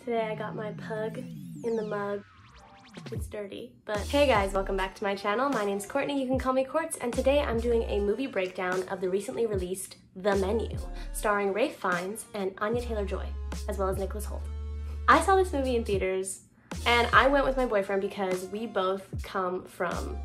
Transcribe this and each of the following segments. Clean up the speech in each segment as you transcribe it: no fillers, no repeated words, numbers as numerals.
Today I got my pug in the mug. It's dirty, but hey guys, welcome back to my channel. My name's Courtney, you can call me Courts, and today I'm doing a movie breakdown of the recently released The Menu, starring Ralph Fiennes and Anya Taylor-Joy, as well as Nicholas Hoult. I saw this movie in theaters, and I went with my boyfriend because we both come from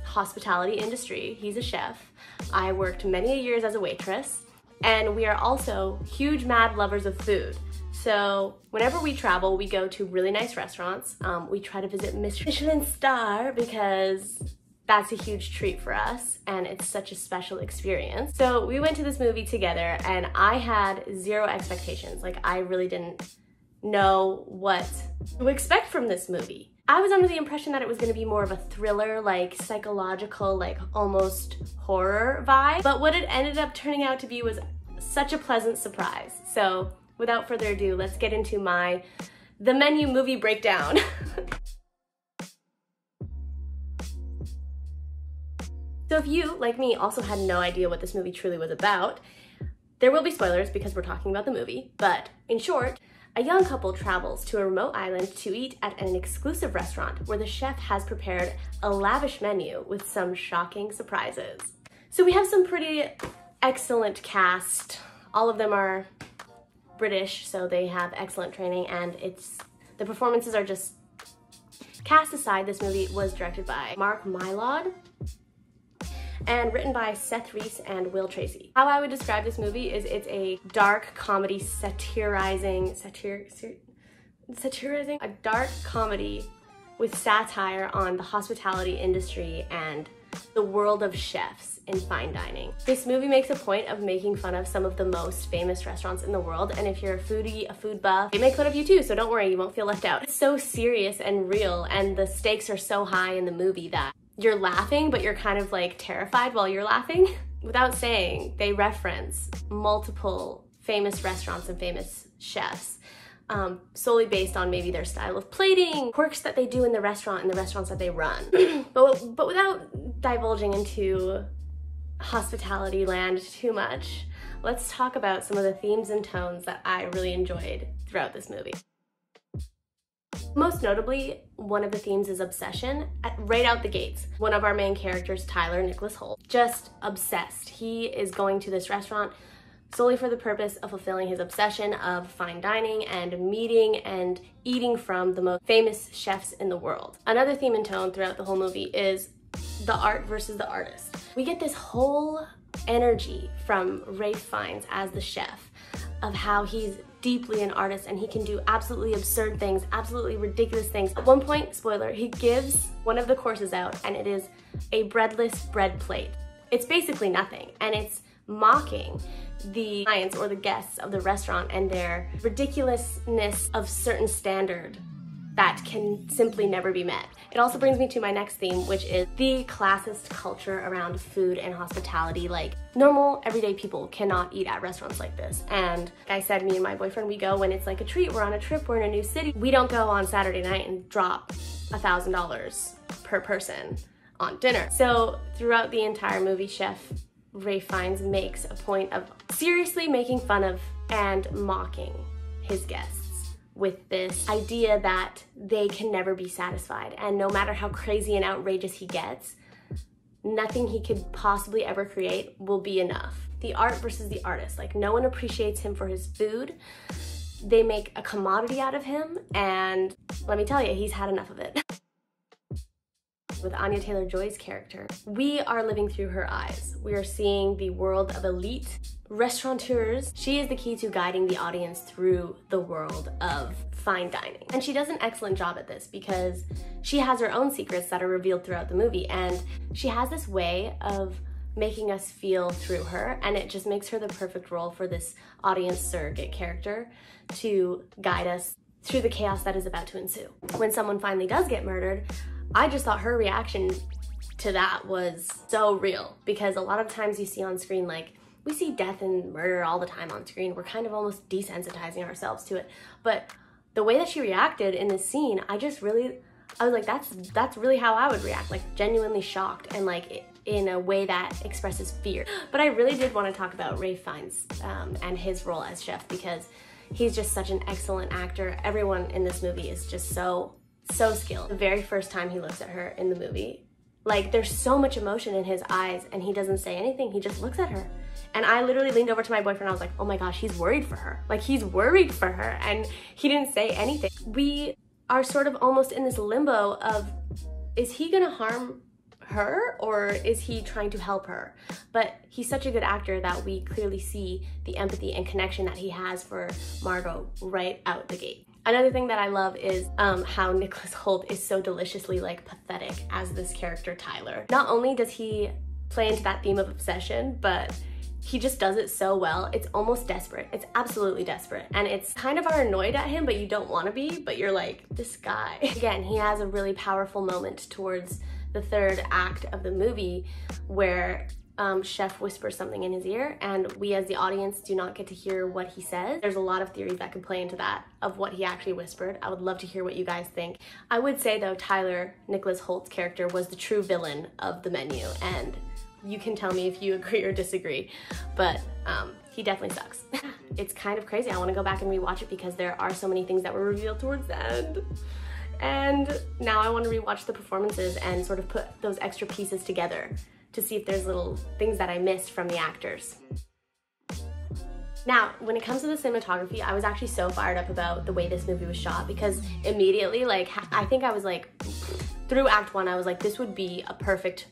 hospitality industry. He's a chef. I worked many years as a waitress, and we are also huge mad lovers of food. So whenever we travel, we go to really nice restaurants. We try to visit Michelin star because that's a huge treat for us and it's such a special experience. So we went to this movie together and I had zero expectations. Like, I really didn't know what to expect from this movie. I was under the impression that it was gonna be more of a thriller, like psychological, like almost horror vibe. But what it ended up turning out to be was such a pleasant surprise. So without further ado, let's get into my The Menu movie breakdown. So if you, like me, also had no idea what this movie truly was about, there will be spoilers because we're talking about the movie, but in short, a young couple travels to a remote island to eat at an exclusive restaurant where the chef has prepared a lavish menu with some shocking surprises. So we have some pretty excellent cast. All of them are British, so they have excellent training, and the performances are just, cast aside, this movie was directed by Mark Mylod and written by Seth Reese and Will Tracy. How I would describe this movie is it's a dark comedy satirizing a dark comedy with satire on the hospitality industry and the world of chefs in fine dining. This movie makes a point of making fun of some of the most famous restaurants in the world, and if you're a foodie, a food buff, they make fun of you too, so don't worry, you won't feel left out. It's so serious and real, and the stakes are so high in the movie that you're laughing, but you're kind of like terrified while you're laughing. Without saying, they reference multiple famous restaurants and famous chefs, solely based on maybe their style of plating, quirks that they do in the restaurant and the restaurants that they run. but without divulging into hospitality land too much, let's talk about some of the themes and tones that I really enjoyed throughout this movie. Most notably, one of the themes is obsession. Right out the gates, one of our main characters, Tyler, Nicholas Hoult, just obsessed. He is going to this restaurant solely for the purpose of fulfilling his obsession of fine dining and meeting and eating from the most famous chefs in the world. Another theme and tone throughout the whole movie is the art versus the artist. We get this whole energy from Ralph Fiennes as the chef of how he's deeply an artist and he can do absolutely absurd things, absolutely ridiculous things. At one point, spoiler, he gives one of the courses out and it is a breadless bread plate. It's basically nothing, and it's mocking the clients or the guests of the restaurant and their ridiculousness of certain standard that can simply never be met. It also brings me to my next theme, which is the classist culture around food and hospitality. Like, normal, everyday people cannot eat at restaurants like this. And like I said, me and my boyfriend, we go when it's like a treat, we're on a trip, we're in a new city. We don't go on Saturday night and drop $1,000 per person on dinner. So throughout the entire movie, Chef Ralph Fiennes makes a point of seriously making fun of and mocking his guests with this idea that they can never be satisfied, and no matter how crazy and outrageous he gets, nothing he could possibly ever create will be enough. The art versus the artist, like, no one appreciates him for his food. They make a commodity out of him, and let me tell you, he's had enough of it. With Anya Taylor-Joy's character, we are living through her eyes. We are seeing the world of elite restaurateurs. She is the key to guiding the audience through the world of fine dining. And she does an excellent job at this because she has her own secrets that are revealed throughout the movie, and she has this way of making us feel through her, and it just makes her the perfect role for this audience surrogate character to guide us through the chaos that is about to ensue. When someone finally does get murdered, I just thought her reaction to that was so real, because a lot of times you see on screen, like, we see death and murder all the time on screen. We're kind of almost desensitizing ourselves to it. But the way that she reacted in this scene, I was like, that's really how I would react, like genuinely shocked and like in a way that expresses fear. But I really did want to talk about Ralph Fiennes and his role as chef, because He's just such an excellent actor. Everyone in this movie is just so skilled. The very first time he looks at her in the movie, like there's so much emotion in his eyes and he doesn't say anything, he just looks at her. And I literally leaned over to my boyfriend and I was like, oh my gosh, he's worried for her. Like he's worried for her and he didn't say anything. We are sort of almost in this limbo of, is he gonna harm her or is he trying to help her? But he's such a good actor that we clearly see the empathy and connection that he has for Margot right out the gate. Another thing that I love is how Nicholas Hoult is so deliciously like pathetic as this character Tyler. Not only does he play into that theme of obsession, but he just does it so well. It's almost desperate. It's absolutely desperate. And it's kind of are annoyed at him, but you don't want to be, but you're like, this guy. Again, he has a really powerful moment towards the third act of the movie where Chef whispers something in his ear and we as the audience do not get to hear what he says. There's a lot of theories that could play into that of what he actually whispered. I would love to hear what you guys think. I would say though, Tyler, Nicholas Hoult's character, was the true villain of the menu, and you can tell me if you agree or disagree, but he definitely sucks. It's kind of crazy. I want to go back and rewatch it because there are so many things that were revealed towards the end. And now I want to rewatch the performances and sort of put those extra pieces together to see if there's little things that I missed from the actors. Now, when it comes to the cinematography, I was actually so fired up about the way this movie was shot because immediately, like, I think I was like, through Act 1, I was like, this would be a perfect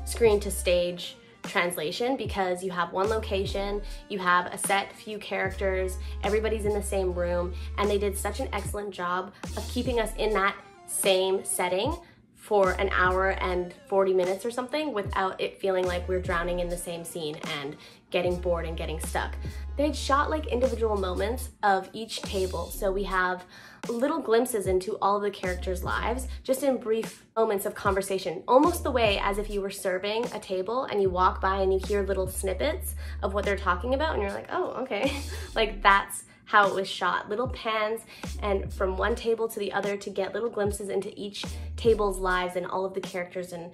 screen to stage translation because you have one location, you have a set few characters, everybody's in the same room, and they did such an excellent job of keeping us in that same setting for an hour and 40 minutes or something without it feeling like we're drowning in the same scene and getting bored and getting stuck. They'd shot like individual moments of each table, so we have little glimpses into all of the characters' lives, just in brief moments of conversation, almost the way as if you were serving a table and you walk by and you hear little snippets of what they're talking about and you're like, oh, okay. Like that's how it was shot. Little pans and from one table to the other to get little glimpses into each table's lives and all of the characters and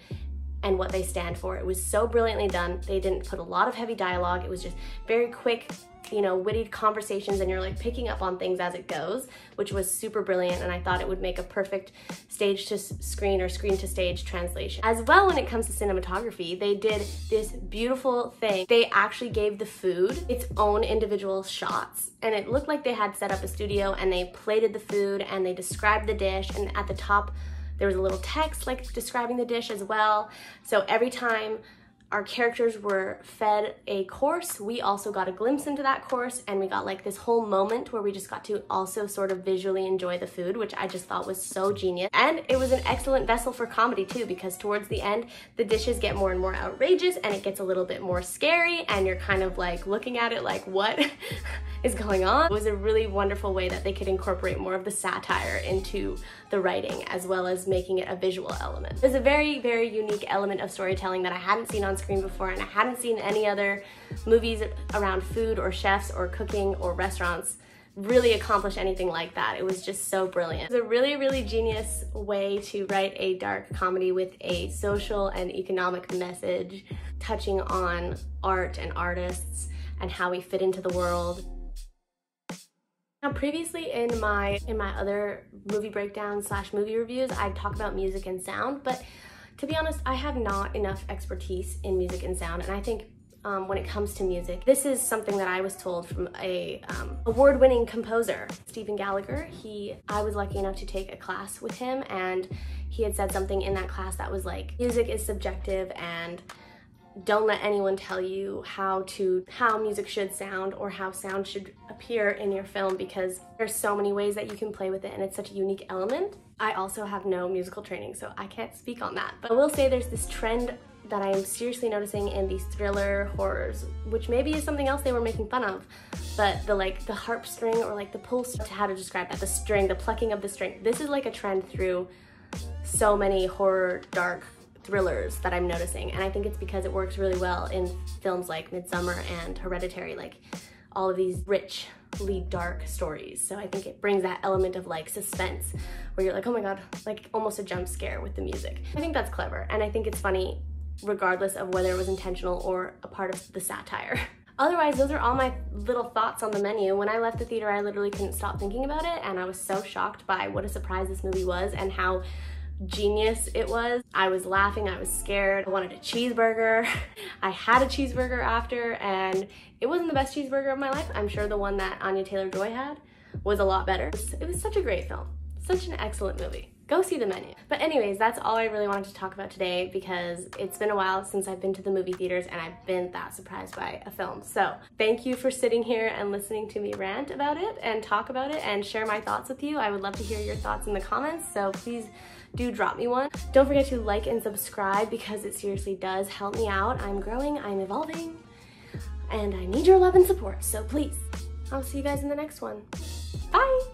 what they stand for. It was so brilliantly done. They didn't put a lot of heavy dialogue. It was just very quick, you know, witty conversations and you're like picking up on things as it goes, which was super brilliant, and I thought it would make a perfect stage to screen or screen to stage translation. As well, when it comes to cinematography, they did this beautiful thing. They actually gave the food its own individual shots, and it looked like they had set up a studio and they plated the food and they described the dish, and at the top there was a little text like describing the dish as well. So every time our characters were fed a course, we also got a glimpse into that course, and we got like this whole moment where we just got to also sort of visually enjoy the food, which I just thought was so genius. And it was an excellent vessel for comedy too, because towards the end, the dishes get more and more outrageous and it gets a little bit more scary and you're kind of like looking at it like, what is going on? It was a really wonderful way that they could incorporate more of the satire into the writing, as well as making it a visual element. There's a very, very unique element of storytelling that I hadn't seen on screen before, and I hadn't seen any other movies around food or chefs or cooking or restaurants really accomplish anything like that. It was just so brilliant. It was a really, really genius way to write a dark comedy with a social and economic message, touching on art and artists and how we fit into the world. Now, previously in my other movie breakdowns / movie reviews, I'd talk about music and sound, but to be honest, I have not enough expertise in music and sound, and I think when it comes to music, this is something that I was told from a award-winning composer, Stephen Gallagher. I was lucky enough to take a class with him, and he had said something in that class that was like, music is subjective and don't let anyone tell you how music should sound or how sound should appear in your film, because there's so many ways that you can play with it and it's such a unique element. I also have no musical training, so I can't speak on that. But I will say there's this trend that I am seriously noticing in these thriller horrors, which maybe is something else they were making fun of, but the harp string or like the pulse, how to describe that, the string, the plucking of the string. This is like a trend through so many horror, dark thrillers that I'm noticing, and I think it's because it works really well in films like Midsummer and Hereditary, like all of these richly dark stories. So I think it brings that element of like suspense where you're like, oh my god, like almost a jump scare with the music. I think that's clever, and I think it's funny regardless of whether it was intentional or a part of the satire. Otherwise, those are all my little thoughts on the menu. When I left the theater, I literally couldn't stop thinking about it, and I was so shocked by what a surprise this movie was and how genius it was. I was laughing, I was scared, I wanted a cheeseburger. I had a cheeseburger after, and it wasn't the best cheeseburger of my life. I'm sure the one that Anya Taylor-Joy had was a lot better. It was such a great film, such an excellent movie. Go see The Menu. But anyways, that's all I really wanted to talk about today because it's been a while since I've been to the movie theaters and I've been that surprised by a film. So thank you for sitting here and listening to me rant about it and talk about it and share my thoughts with you. I would love to hear your thoughts in the comments, so please do drop me one. Don't forget to like and subscribe because it seriously does help me out. I'm growing, I'm evolving, and I need your love and support, so please. I'll see you guys in the next one. Bye!